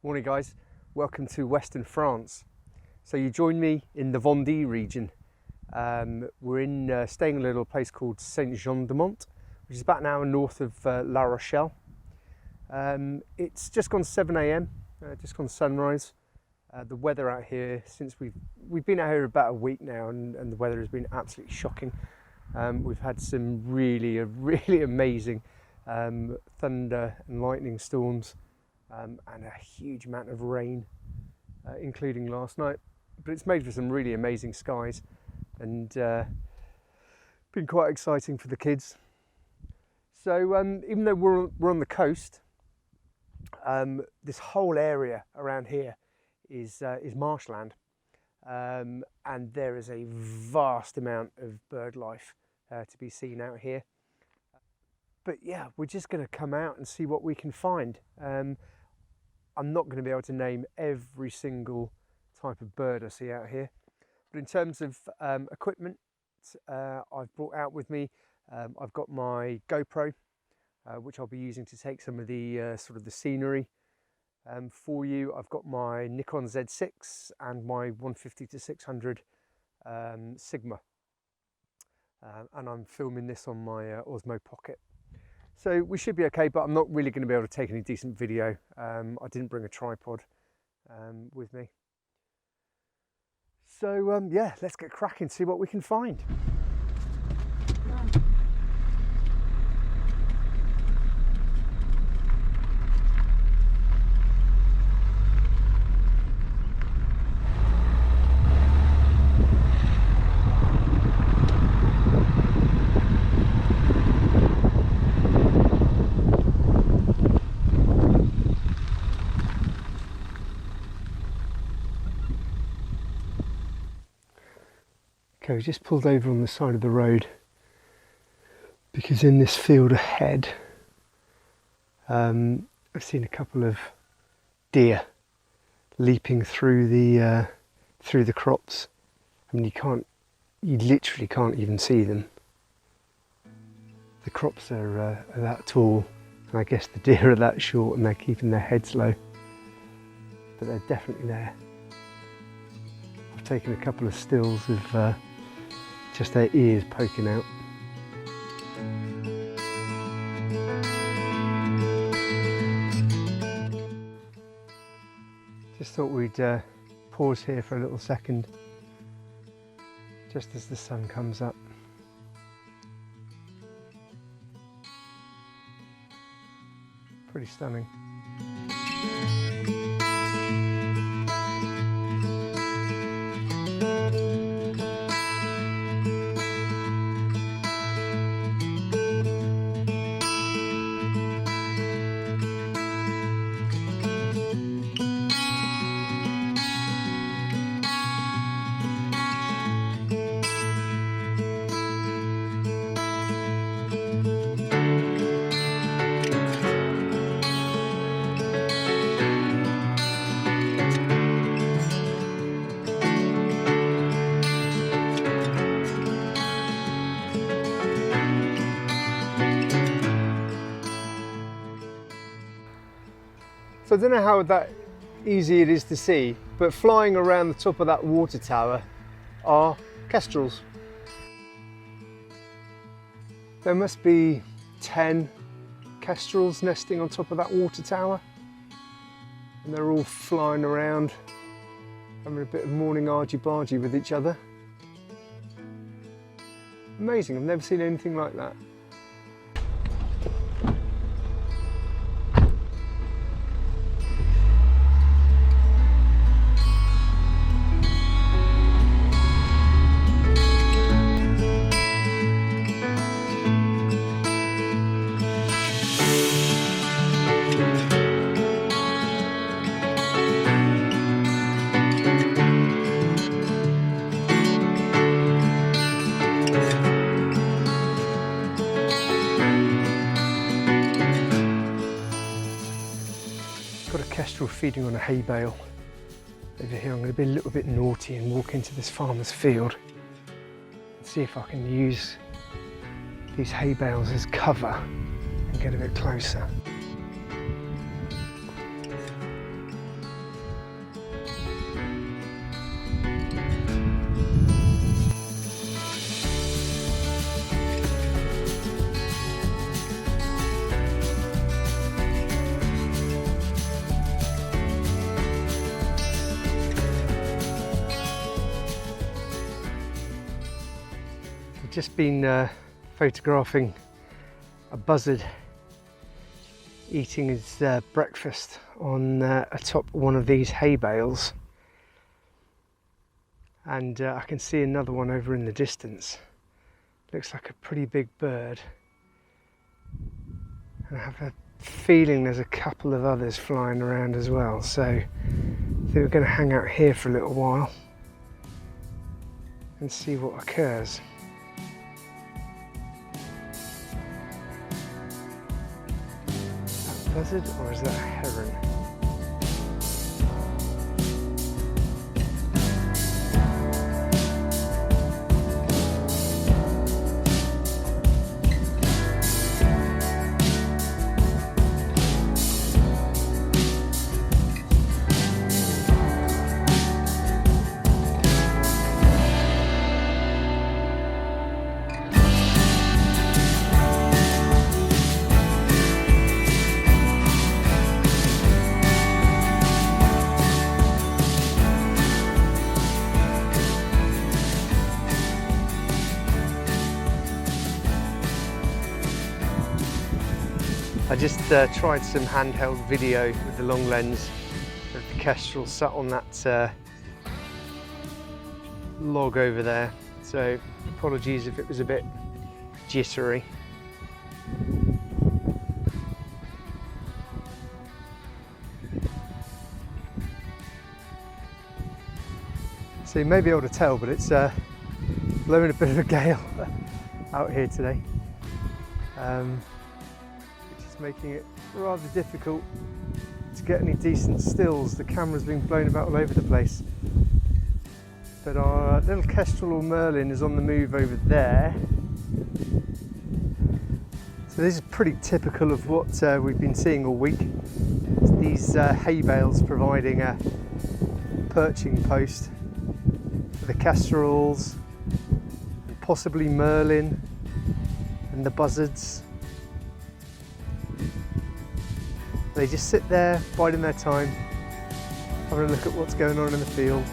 Morning guys, welcome to Western France. So you join me in the Vendee region. We're staying in a little place called Saint Jean de Monts, which is about an hour north of La Rochelle. It's just gone 7 AM, just gone sunrise. The weather out here, since we've been out here about a week now, and the weather has been absolutely shocking. We've had some really amazing thunder and lightning storms. And a huge amount of rain, including last night. But it's made for some really amazing skies, and been quite exciting for the kids. So even though we're on the coast, this whole area around here is marshland, and there is a vast amount of bird life to be seen out here. But yeah, we're just going to come out and see what we can find. I'm not going to be able to name every single type of bird I see out here, but in terms of equipment, I've brought out with me, I've got my GoPro, which I'll be using to take some of the sort of the scenery for you. I've got my Nikon Z6 and my 150-600 Sigma, and I'm filming this on my Osmo Pocket. So we should be okay, but I'm not really going to be able to take any decent video. I didn't bring a tripod with me. So yeah, let's get cracking, see what we can find. Okay, we just pulled over on the side of the road because in this field ahead I've seen a couple of deer leaping through the crops. I mean, you literally can't even see them. The crops are that tall, and I guess the deer are that short, and they're keeping their heads low, but they're definitely there. I've taken a couple of stills of just their ears poking out. Just thought we'd pause here for a little second, just as the sun comes up. Pretty stunning. So I don't know how that easy it is to see, but flying around the top of that water tower are kestrels. There must be 10 kestrels nesting on top of that water tower, and they're all flying around having a bit of morning argy-bargy with each other. Amazing, I've never seen anything like that. Kestrel feeding on a hay bale over here. I'm going to be a little bit naughty and walk into this farmer's field and see if I can use these hay bales as cover and get a bit closer. just been photographing a buzzard eating his breakfast on atop one of these hay bales, and I can see another one over in the distance. Looks like a pretty big bird, and I have a feeling there's a couple of others flying around as well, so I think we're going to hang out here for a little while and see what occurs. Is that a buzzard or is that a heron? I just tried some handheld video with the long lens of the kestrel sat on that log over there, so apologies if it was a bit jittery. So you may be able to tell, but it's blowing a bit of a gale out here today. Making it rather difficult to get any decent stills. The camera's been blown about all over the place, but our little kestrel or merlin is on the move over there. So this is pretty typical of what we've been seeing all week. These hay bales providing a perching post for the kestrels and possibly merlin and the buzzards. They just sit there, biding their time, having a look at what's going on in the field.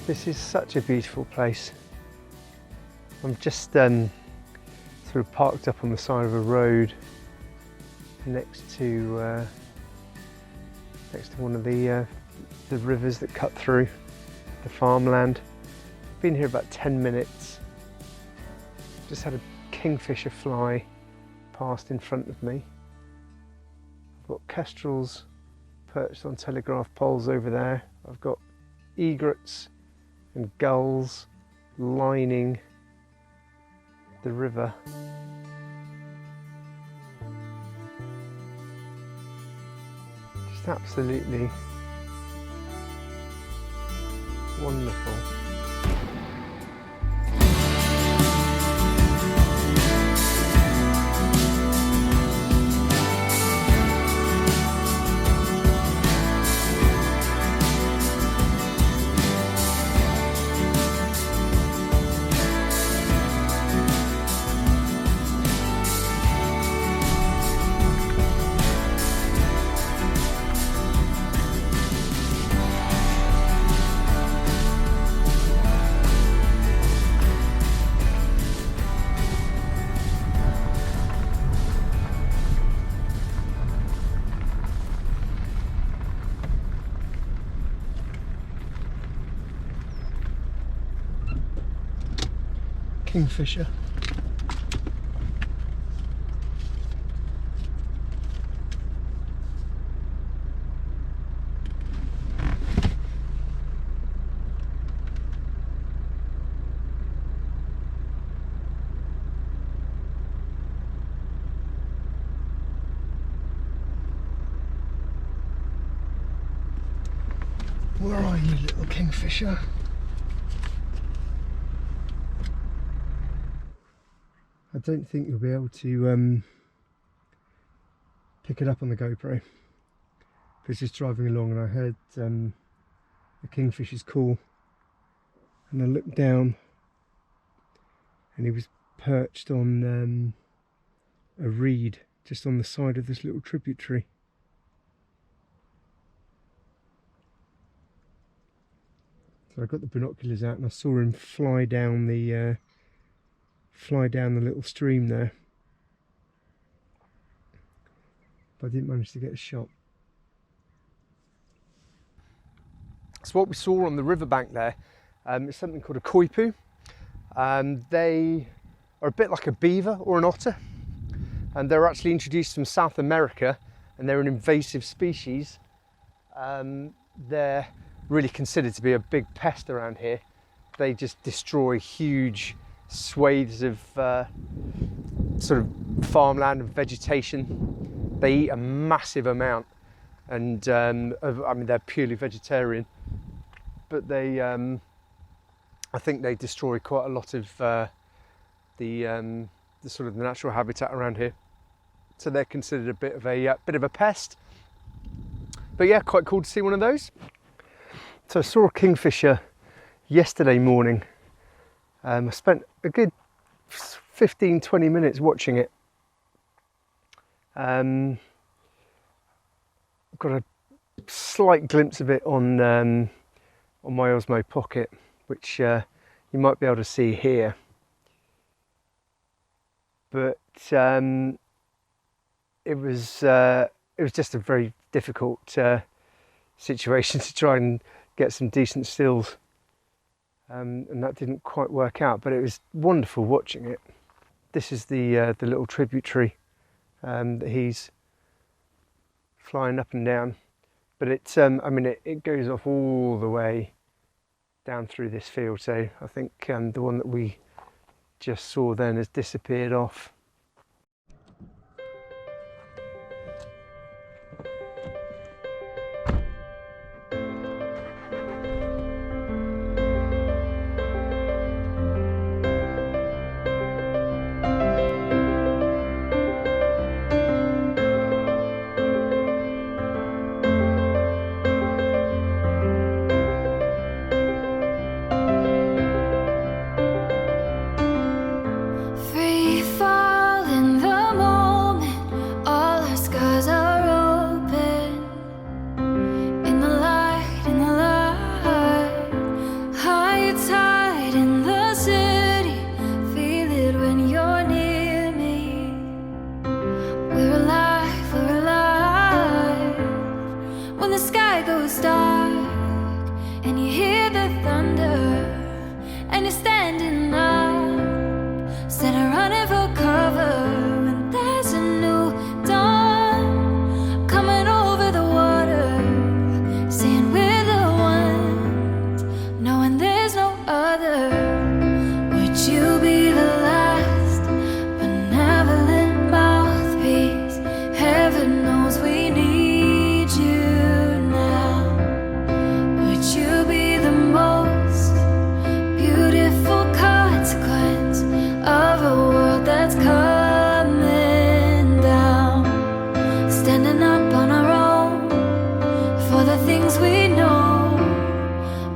This is such a beautiful place. I'm just sort of parked up on the side of a road next to one of the rivers that cut through the farmland. Been here about 10 minutes. Just had a kingfisher fly past in front of me. I've got kestrels perched on telegraph poles over there. I've got egrets and gulls lining the river. Just absolutely wonderful. Kingfisher. Where are you, little kingfisher? I don't think you'll be able to pick it up on the GoPro. I was just driving along and I heard the kingfisher's call, and I looked down and he was perched on a reed just on the side of this little tributary. So I got the binoculars out and I saw him fly down the little stream there, but I didn't manage to get a shot. So what we saw on the riverbank there is something called a koipu. They are a bit like a beaver or an otter, and they're actually introduced from South America, and they're an invasive species. They're really considered to be a big pest around here. They just destroy huge swathes of sort of farmland and vegetation. They eat a massive amount, and I mean, they're purely vegetarian, but they I think they destroy quite a lot of the sort of the natural habitat around here. So they're considered a bit of a pest. But yeah, quite cool to see one of those. So I saw a kingfisher yesterday morning. I spent a good 15-20 minutes watching it. Got a slight glimpse of it on my Osmo Pocket, which you might be able to see here. But it was just a very difficult situation to try and get some decent stills, and that didn't quite work out. But it was wonderful watching it. This is the little tributary that he's flying up and down, but it's I mean it goes off all the way down through this field. So I think the one that we just saw then has disappeared off.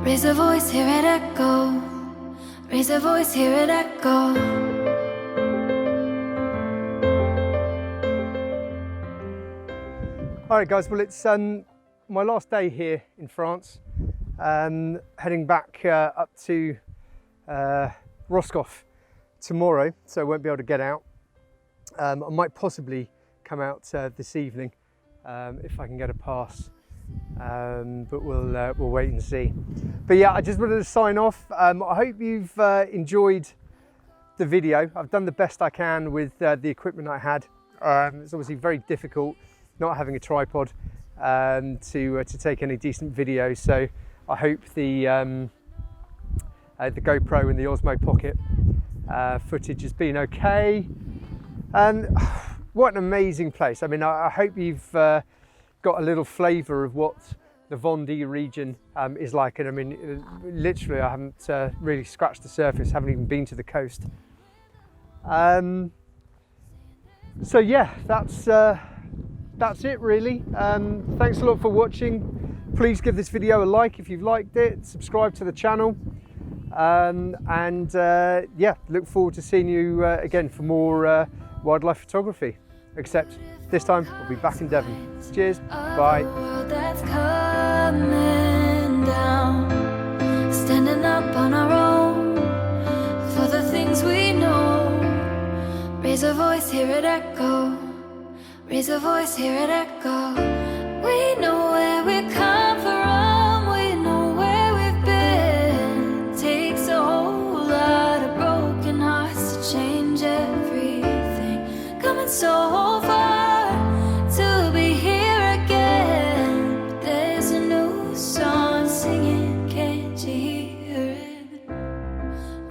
Raise a voice, hear it echo. Raise a voice, hear it echo. Alright guys, well it's my last day here in France. Heading back up to Roscoff tomorrow, so I won't be able to get out. I might possibly come out this evening if I can get a pass, but we'll wait and see. But yeah, I just wanted to sign off. I hope you've enjoyed the video. I've done the best I can with the equipment I had. It's obviously very difficult not having a tripod to take any decent video, so I hope the GoPro and the Osmo Pocket footage has been okay. And what an amazing place. I mean, I hope you've got a little flavour of what the Vendee region is like. And I mean, literally, I haven't really scratched the surface, haven't even been to the coast. So yeah, that's it really. Thanks a lot for watching. Please give this video a like if you've liked it, subscribe to the channel. Yeah, look forward to seeing you again for more wildlife photography, except this time we'll be back in Devon. Cheers, bye. That's coming down, standing up on our own for the things we know. Raise a voice, hear it echo. Raise a voice, hear it echo. We know where we come from, we know where we've been. Takes a whole lot of broken hearts to change everything. Coming so far to be here again. But there's a new song singing, can't you hear it?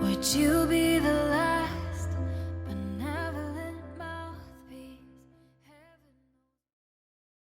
Would you be the